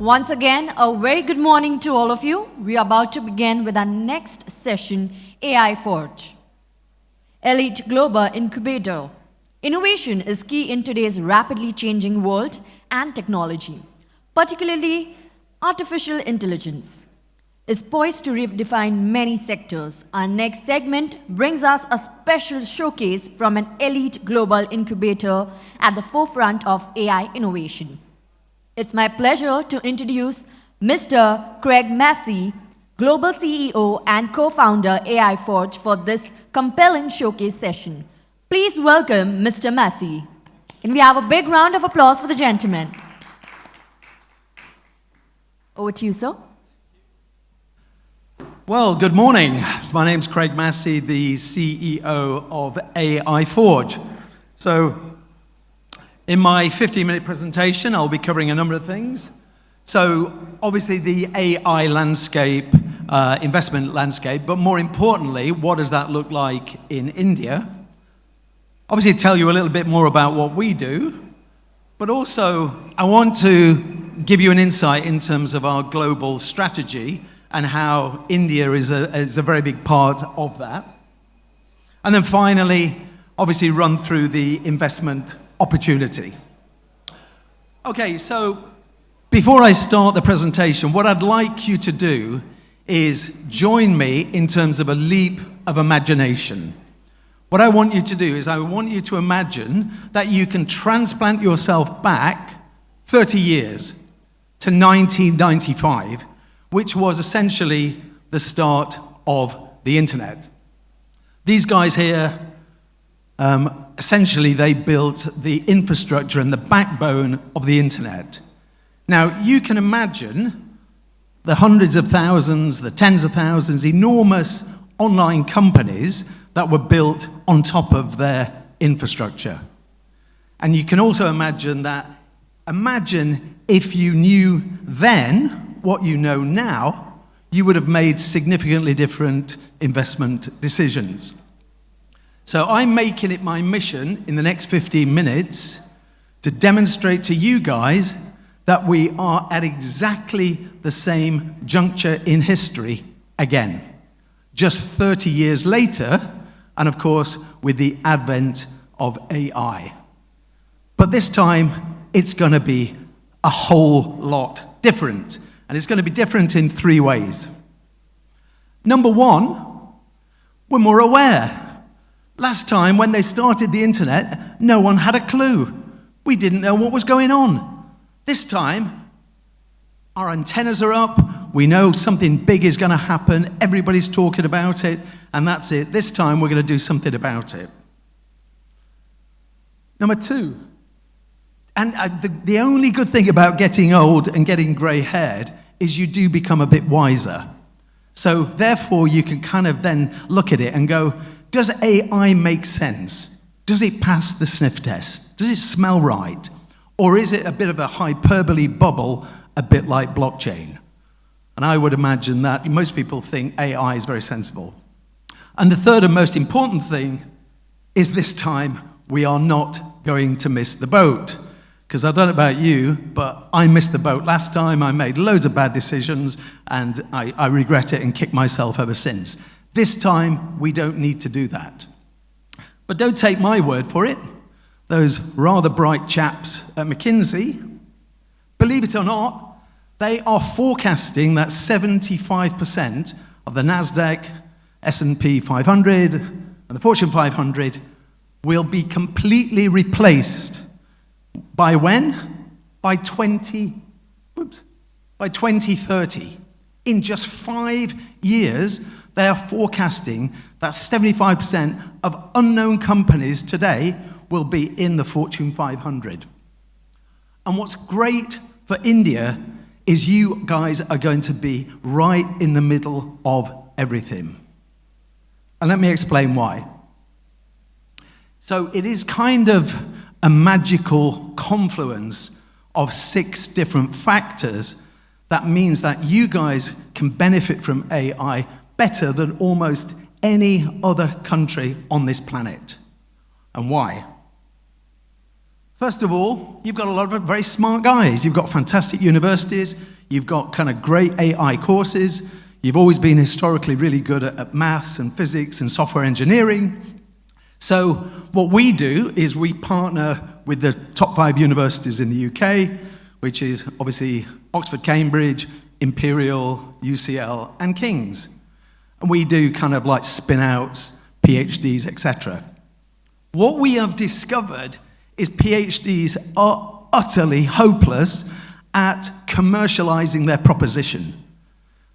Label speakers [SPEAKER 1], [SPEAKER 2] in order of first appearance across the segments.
[SPEAKER 1] Once again, a very good morning to all of you. We are about to begin with our next session, AI Forge. Elite Global Incubator. Innovation is key in today's rapidly changing world and technology, particularly artificial intelligence is poised to redefine many sectors. Our next segment brings us a special showcase from an elite global incubator at the forefront of AI innovation. It's my pleasure to introduce Mr. Craig Massey, Global CEO and co-founder AI Forge for this compelling showcase session. Please welcome Mr. Massey. Can we have a big round of applause for the gentleman? Over to you, sir.
[SPEAKER 2] Well, good morning. My name's Craig Massey, the CEO of AI Forge. So, in my 15-minute presentation, I'll be covering a number of things. So, obviously, the AI landscape, investment landscape, but more importantly, what does that look like in India? Obviously, tell you a little bit more about what we do, but also, I want to give you an insight in terms of our global strategy and how India is a very big part of that. And then finally, obviously run through the investment opportunity. Okay, so before I start the presentation, what I'd like you to do is join me in terms of a leap of imagination. What I want you to do is I want you to imagine that you can transplant yourself back 30 years to 1995, which was essentially the start of the internet. These guys here, essentially they built the infrastructure and the backbone of the internet. Now, you can imagine the hundreds of thousands, the tens of thousands, enormous online companies that were built on top of their infrastructure. And you can also imagine if you knew then what you know now, you would have made significantly different investment decisions. So I'm making it my mission in the next 15 minutes to demonstrate to you guys that we are at exactly the same juncture in history again, just 30 years later, and of course, with the advent of AI. But this time, it's going to be a whole lot different. And it's going to be different in three ways. Number one, we're more aware. Last time, when they started the internet, no one had a clue. We didn't know what was going on. This time, our antennas are up. We know something big is going to happen. Everybody's talking about it. And that's it. This time, we're going to do something about it. Number two, and the only good thing about getting old and getting grey-haired is you do become a bit wiser. So therefore, you can kind of then look at it and go, does AI make sense? Does it pass the sniff test? Does it smell right? Or is it a bit of a hyperbole bubble, a bit like blockchain? And I would imagine that most people think AI is very sensible. And the third and most important thing is this time we are not going to miss the boat. Because I don't know about you, but I missed the boat last time. I made loads of bad decisions, and I regret it and kick myself ever since. This time, we don't need to do that. But don't take my word for it. Those rather bright chaps at McKinsey, believe it or not, they are forecasting that 75% of the NASDAQ, S&P 500, and the Fortune 500 will be completely replaced. By when? By 2030. In just 5 years, they are forecasting that 75% of unknown companies today will be in the Fortune 500. And what's great for India is you guys are going to be right in the middle of everything. And let me explain why. So it is kind of a magical confluence of 6 different factors that means that you guys can benefit from AI better than almost any other country on this planet. And why? First of all, you've got a lot of very smart guys. You've got fantastic universities. You've got kind of great AI courses. You've always been historically really good at maths and physics and software engineering. So what we do is we partner with the top 5 universities in the UK, which is obviously Oxford, Cambridge, Imperial, UCL, and King's. And we do kind of like spin-outs, PhDs, etc. What we have discovered is PhDs are utterly hopeless at commercializing their proposition.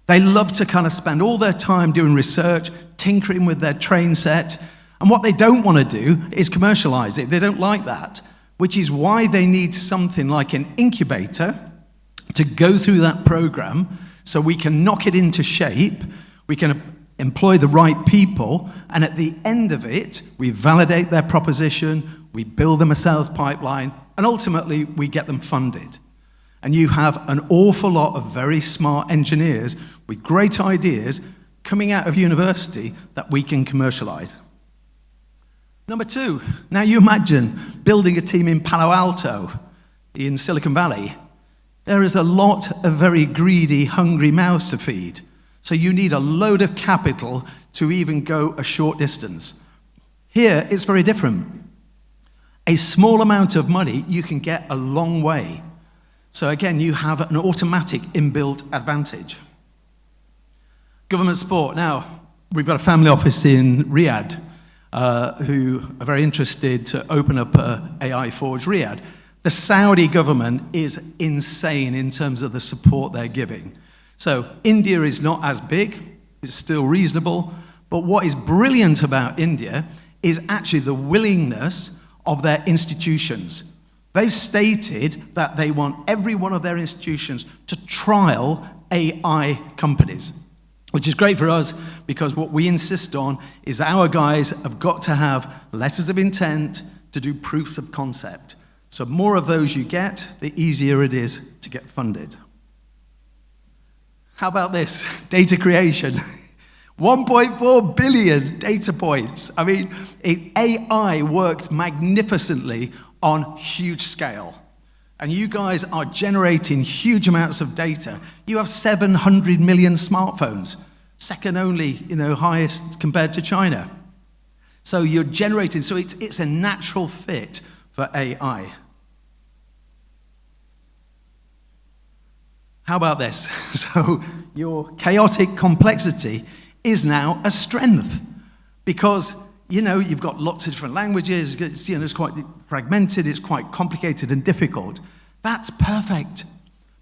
[SPEAKER 2] They love to kind of spend all their time doing research, tinkering with their train set, and what they don't want to do is commercialize it. They don't like that, which is why they need something like an incubator to go through that program so we can knock it into shape, we can employ the right people, and at the end of it, we validate their proposition, we build them a sales pipeline, and ultimately, we get them funded. And you have an awful lot of very smart engineers with great ideas coming out of university that we can commercialize. Number 2, now you imagine building a team in Palo Alto, in Silicon Valley. There is a lot of very greedy, hungry mouths to feed. So you need a load of capital to even go a short distance. Here, it's very different. A small amount of money, you can get a long way. So again, you have an automatic inbuilt advantage. Government support. Now, we've got a family office in Riyadh who are very interested to open up AI Forge Riyadh. The Saudi government is insane in terms of the support they're giving. So India is not as big, it's still reasonable, but what is brilliant about India is actually the willingness of their institutions. They've stated that they want every one of their institutions to trial AI companies, which is great for us because what we insist on is that our guys have got to have letters of intent to do proofs of concept. So more of those you get, the easier it is to get funded. How about this? Data creation. 1.4 billion data points. I mean, AI works magnificently on huge scale. And you guys are generating huge amounts of data. You have 700 million smartphones, second only, highest compared to China. So you're generating, so it's a natural fit for AI. How about this? So your chaotic complexity is now a strength because, you've got lots of different languages, it's quite fragmented, it's quite complicated and difficult. That's perfect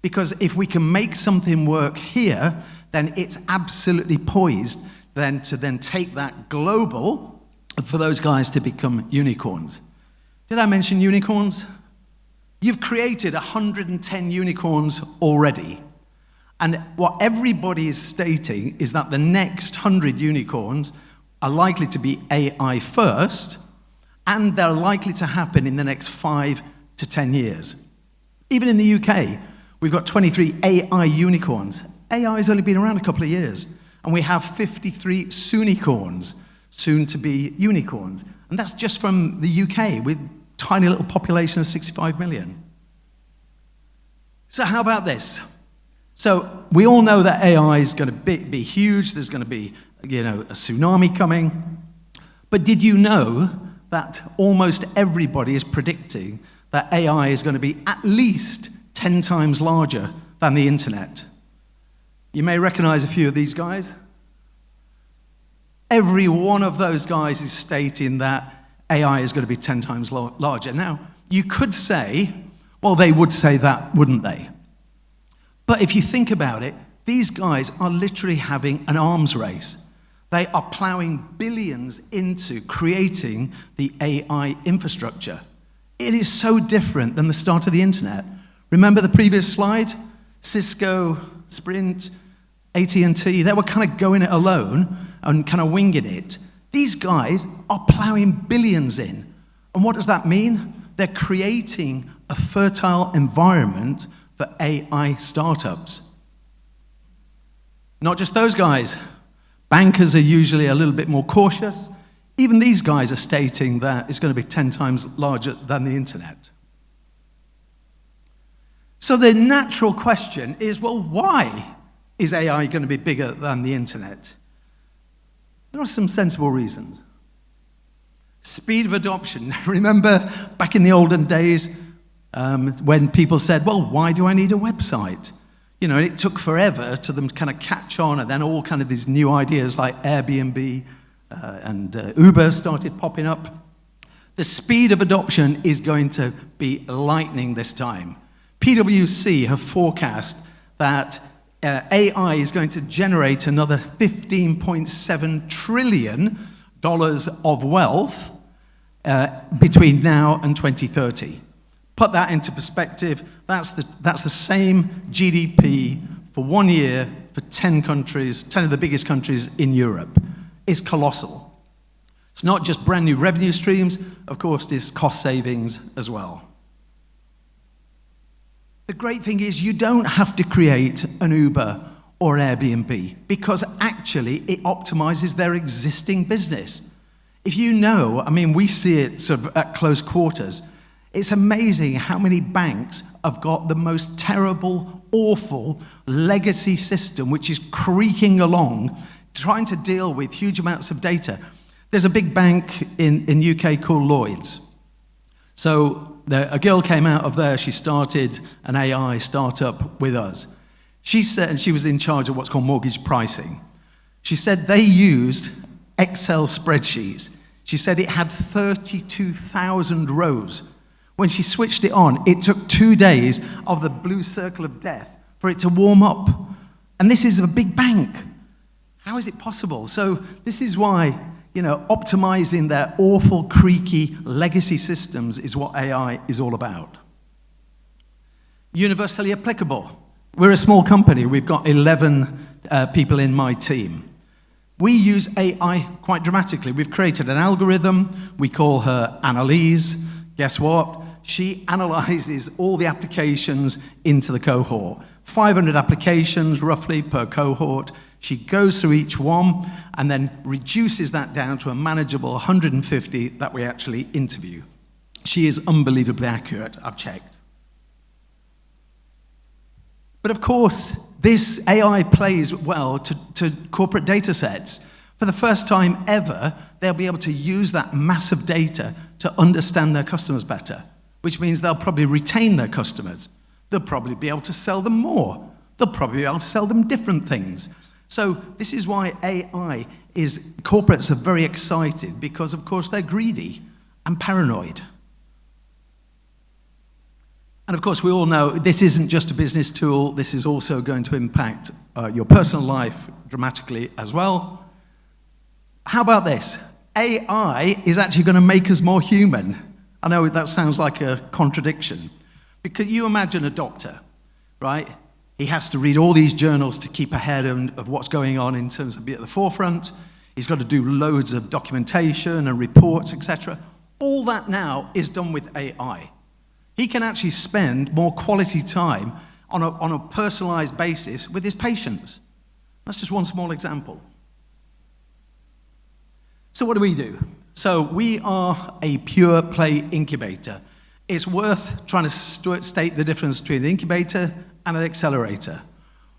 [SPEAKER 2] because if we can make something work here, then it's absolutely poised to take that global for those guys to become unicorns. Did I mention unicorns? You've created 110 unicorns already. And what everybody is stating is that the next 100 unicorns are likely to be AI first, and they're likely to happen in the next 5 to 10 years. Even in the UK, we've got 23 AI unicorns. AI has only been around a couple of years, and we have 53 soonicorns, soon to be unicorns. And that's just from the UK, with a tiny little population of 65 million. So how about this? So we all know that AI is going to be huge. There's going to be, a tsunami coming. But did you know that almost everybody is predicting that AI is going to be at least 10 times larger than the internet? You may recognize a few of these guys. Every one of those guys is stating that AI is going to be 10 times larger. Now, you could say, well, they would say that, wouldn't they? But if you think about it, these guys are literally having an arms race. They are plowing billions into creating the AI infrastructure. It is so different than the start of the internet. Remember the previous slide? Cisco, Sprint, AT&T, they were kind of going it alone and kind of winging it. These guys are plowing billions in. And what does that mean? They're creating a fertile environment for AI startups. Not just those guys. Bankers are usually a little bit more cautious. Even these guys are stating that it's going to be 10 times larger than the internet. So the natural question is, well, why is AI going to be bigger than the internet? There are some sensible reasons. Speed of adoption. Remember back in the olden days when people said, well, why do I need a website? You know, it took forever to them to kind of catch on, and then all kind of these new ideas like Airbnb and Uber started popping up. The speed of adoption is going to be lightning this time. PwC have forecast that AI is going to generate another $15.7 trillion of wealth between now and 2030. Put that into perspective, that's the same GDP for 1 year for 10 countries, 10 of the biggest countries in Europe. It's colossal. It's not just brand new revenue streams, of course, there's cost savings as well. The great thing is you don't have to create an Uber or Airbnb because actually it optimizes their existing business. If you know, I mean, we see it sort of at close quarters. It's amazing how many banks have got the most terrible, awful legacy system which is creaking along, trying to deal with huge amounts of data. There's a big bank in UK called Lloyds. So a girl came out of there, she started an AI startup with us. She said she was in charge of what's called mortgage pricing. She said they used Excel spreadsheets. She said it had 32,000 rows. When she switched it on, it took 2 days of the blue circle of death for it to warm up. And this is a big bank. How is it possible? So this is why, you know, optimizing their awful, creaky legacy systems is what AI is all about. Universally applicable. We're a small company. We've got 11 people in my team. We use AI quite dramatically. We've created an algorithm. We call her Annalise. Guess what? She analyzes all the applications into the cohort. 500 applications, roughly, per cohort. She goes through each one and then reduces that down to a manageable 150 that we actually interview. She is unbelievably accurate, I've checked. But of course, this AI plays well to corporate data sets. For the first time ever, they'll be able to use that massive data to understand their customers better, which means they'll probably retain their customers. They'll probably be able to sell them more. They'll probably be able to sell them different things. So this is why corporates are very excited because, of course, they're greedy and paranoid. And of course, we all know this isn't just a business tool. This is also going to impact your personal life dramatically as well. How about this? AI is actually going to make us more human. I know that sounds like a contradiction. Because you imagine a doctor, right? He has to read all these journals to keep ahead of what's going on in terms of being at the forefront. He's got to do loads of documentation and reports, etc. All that now is done with AI. He can actually spend more quality time on a personalized basis with his patients. That's just one small example. So what do we do? So we are a pure play incubator. It's worth trying to state the difference between an incubator and an accelerator.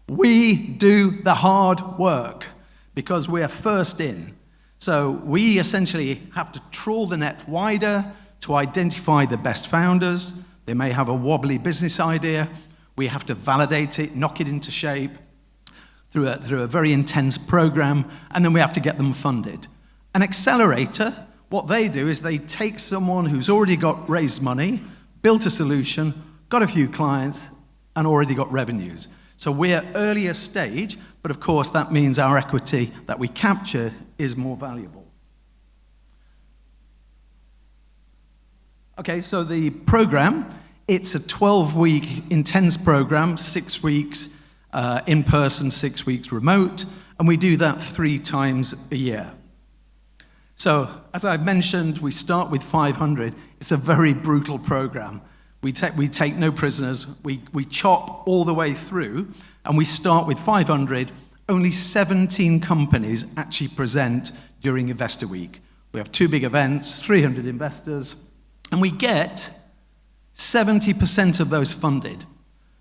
[SPEAKER 2] We do the hard work because we're first in. So we essentially have to trawl the net wider to identify the best founders. They may have a wobbly business idea. We have to validate it, knock it into shape through a very intense program, and then we have to get them funded. An accelerator, what they do is they take someone who's already raised money, built a solution, got a few clients, and already got revenues. So we're earlier stage, but of course that means our equity that we capture is more valuable. Okay, so the program, it's a 12-week intense program, 6 weeks in person, 6 weeks remote, and we do that 3 times a year. So, as I mentioned, we start with 500. It's a very brutal program. We take no prisoners. We chop all the way through, and we start with 500. Only 17 companies actually present during Investor Week. We have 2 big events, 300 investors, and we get 70% of those funded.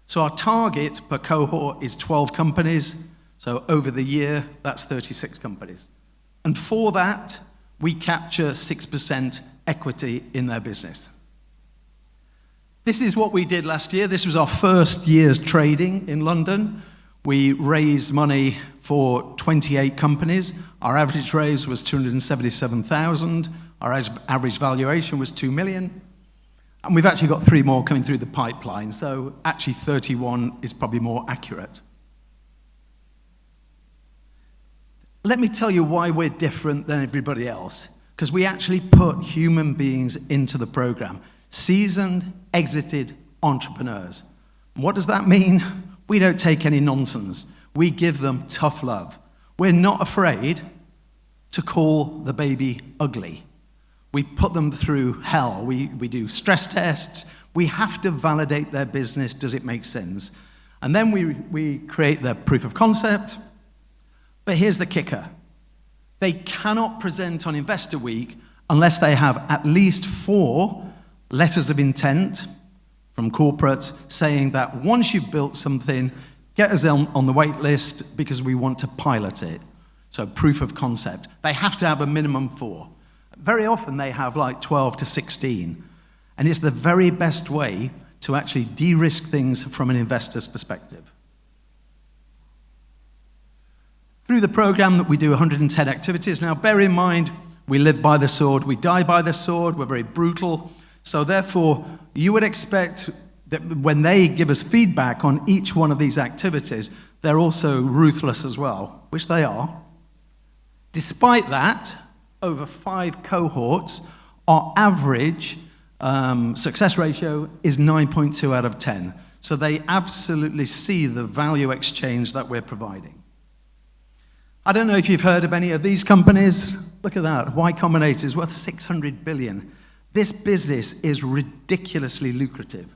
[SPEAKER 2] So our target per cohort is 12 companies. So over the year, that's 36 companies. And for that, we capture 6% equity in their business. This is what we did last year. This was our first year's trading in London. We raised money for 28 companies. Our average raise was 277,000. Our average valuation was 2 million. And we've actually got 3 more coming through the pipeline, so actually 31 is probably more accurate. Let me tell you why we're different than everybody else, because we actually put human beings into the program. Seasoned, exited entrepreneurs. What does that mean? We don't take any nonsense. We give them tough love. We're not afraid to call the baby ugly. We put them through hell. We do stress tests. We have to validate their business. Does it make sense? And then we create the proof of concept. But here's the kicker. They cannot present on Investor Week unless they have at least 4 letters of intent from corporates saying that once you've built something, get us on the wait list because we want to pilot it. So proof of concept. They have to have a minimum 4. Very often they have like 12 to 16. And it's the very best way to actually de-risk things from an investor's perspective. Through the program that we do 110 activities. Now bear in mind, we live by the sword, we die by the sword, we're very brutal. So therefore, you would expect that when they give us feedback on each one of these activities, they're also ruthless as well, which they are. Despite that, over 5 cohorts, our average success ratio is 9.2 out of 10. So they absolutely see the value exchange that we're providing. I don't know if you've heard of any of these companies. Look at that, Y Combinator is worth 600 billion. This business is ridiculously lucrative.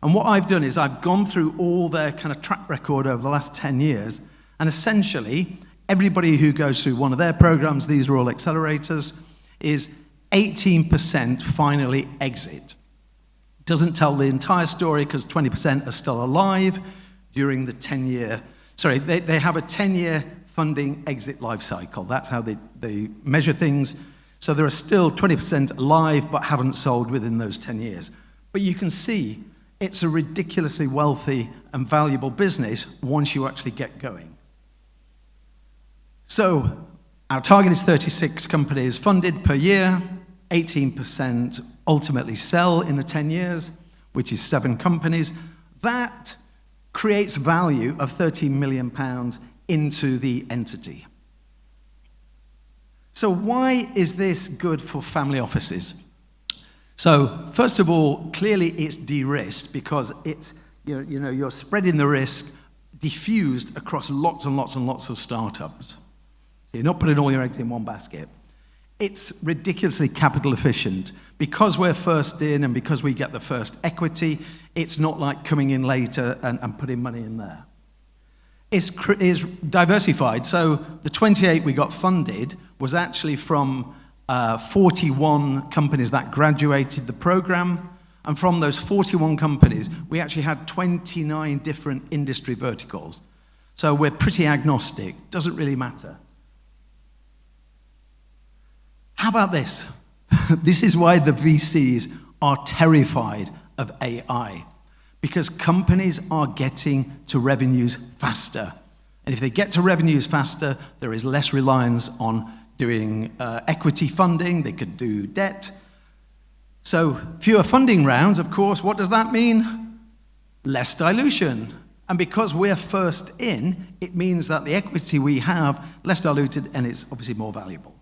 [SPEAKER 2] And what I've done is I've gone through all their kind of track record over the last 10 years, and essentially, everybody who goes through one of their programs, these are all accelerators, is 18% finally exit. Doesn't tell the entire story because 20% are still alive during the 10-year, sorry, they have a 10-year funding exit life cycle. That's how they measure things. So there are still 20% alive but haven't sold within those 10 years. But you can see it's a ridiculously wealthy and valuable business once you actually get going. So our target is 36 companies funded per year, 18% ultimately sell in the 10 years, which is 7 companies. That creates value of £13 million into the entity. So why is this good for family offices? So first of all, clearly it's de-risked because it's, you're spreading the risk diffused across lots and lots and lots of startups. So you're not putting all your eggs in one basket. It's ridiculously capital efficient. Because we're first in and because we get the first equity, it's not like coming in later and putting money in there. It's diversified. So the 28 we got funded was actually from 41 companies that graduated the program. And from those 41 companies, we actually had 29 different industry verticals. So we're pretty agnostic. Doesn't really matter. How about this? This is why the VCs are terrified of AI. Because companies are getting to revenues faster. And if they get to revenues faster, there is less reliance on doing equity funding. They could do debt. So fewer funding rounds, of course, what does that mean? Less dilution. And because we're first in, it means that the equity we have, less diluted, and it's obviously more valuable.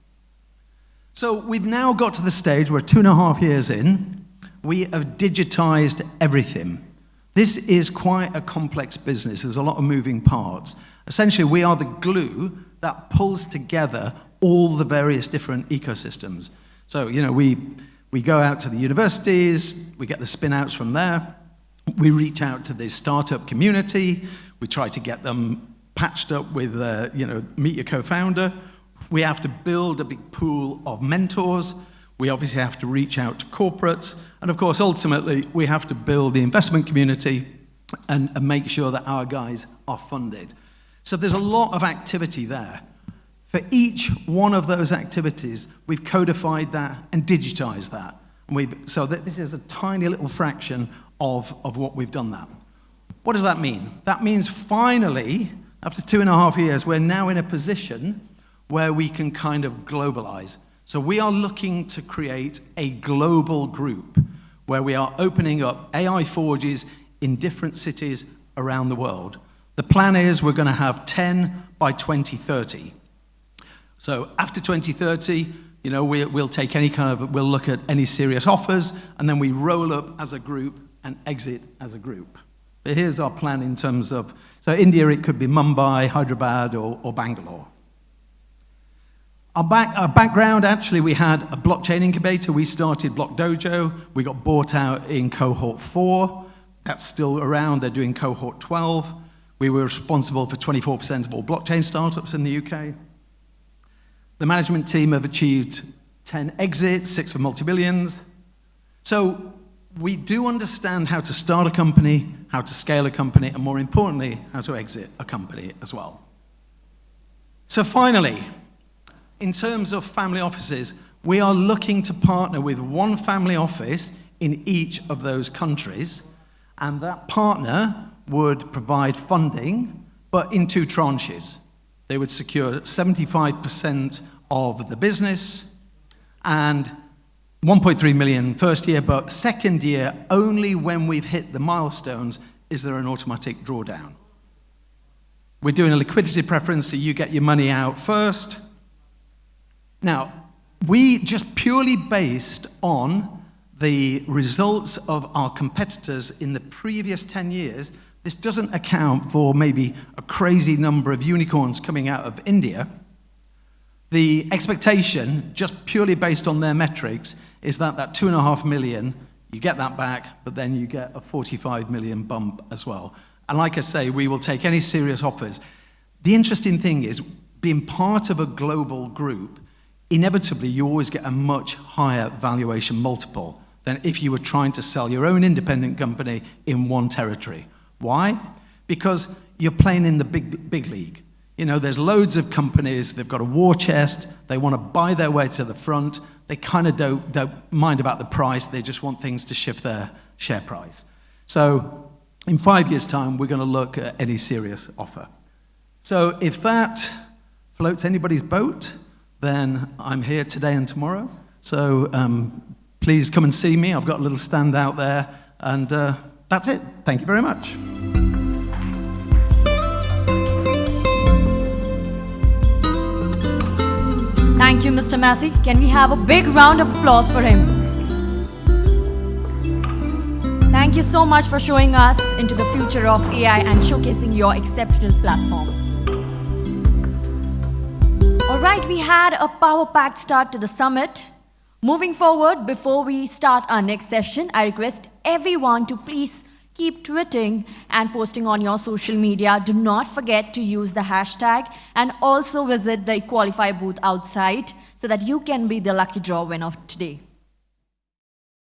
[SPEAKER 2] So we've now got to the stage where 2.5 years in, we have digitized everything. This is quite a complex business. There's a lot of moving parts. Essentially, we are the glue that pulls together all the various different ecosystems. So, we go out to the universities, we get the spin-outs from there, we reach out to the startup community, we try to get them patched up with, meet your co-founder. We have to build a big pool of mentors. We obviously have to reach out to corporates. And of course, ultimately, we have to build the investment community. and make sure that our guys are funded. So there's a lot of activity there. For each one of those activities, we've codified that and digitized that. So that this is a tiny little fraction of what we've done that. What does that mean? That means finally, after 2.5 years, we're now in a position where we can kind of globalize. So we are looking to create a global group where we are opening up AI Forges in different cities around the world. The plan is we're going to have 10 by 2030. So after 2030, you know, we'll take we'll look at any serious offers, and then we roll up as a group and exit as a group. But here's our plan in terms of, so India, it could be Mumbai, Hyderabad, or Bangalore. Our background, actually, we had a blockchain incubator. We started Block Dojo. We got bought out in cohort 4. That's still around. They're doing cohort 12. We were responsible for 24% of all blockchain startups in the UK. The management team have achieved 10 exits, 6 for multi-billions. So we do understand how to start a company, how to scale a company, and more importantly, how to exit a company as well. So finally, in terms of family offices, we are looking to partner with one family office in each of those countries, and that partner would provide funding, but in 2 tranches. They would secure 75% of the business and 1.3 million first year, but second year, only when we've hit the milestones is there an automatic drawdown. We're doing a liquidity preference, so you get your money out first. Now, we just purely based on the results of our competitors in the previous 10 years, this doesn't account for maybe a crazy number of unicorns coming out of India. The expectation, just purely based on their metrics, is that 2.5 million, you get that back, but then you get a 45 million bump as well. And like I say, we will take any serious offers. The interesting thing is, being part of a global group, inevitably you always get a much higher valuation multiple than if you were trying to sell your own independent company in one territory. Why? Because you're playing in the big league. You know, there's loads of companies, they've got a war chest, they want to buy their way to the front, they kind of don't mind about the price, they just want things to shift their share price. So in 5 years' time, we're going to look at any serious offer. So if that floats anybody's boat, then I'm here today and tomorrow. So please come and see me. I've got a little stand out there, and that's it. Thank you very much.
[SPEAKER 1] Thank you, Mr. Massey. Can we have a big round of applause for him? Thank you so much for showing us into the future of AI and showcasing your exceptional platform. All right, we had a power-packed start to the summit. Moving forward, before we start our next session, I request everyone to please keep tweeting and posting on your social media. Do not forget to use the hashtag and also visit the Equalify booth outside so that you can be the lucky draw winner today.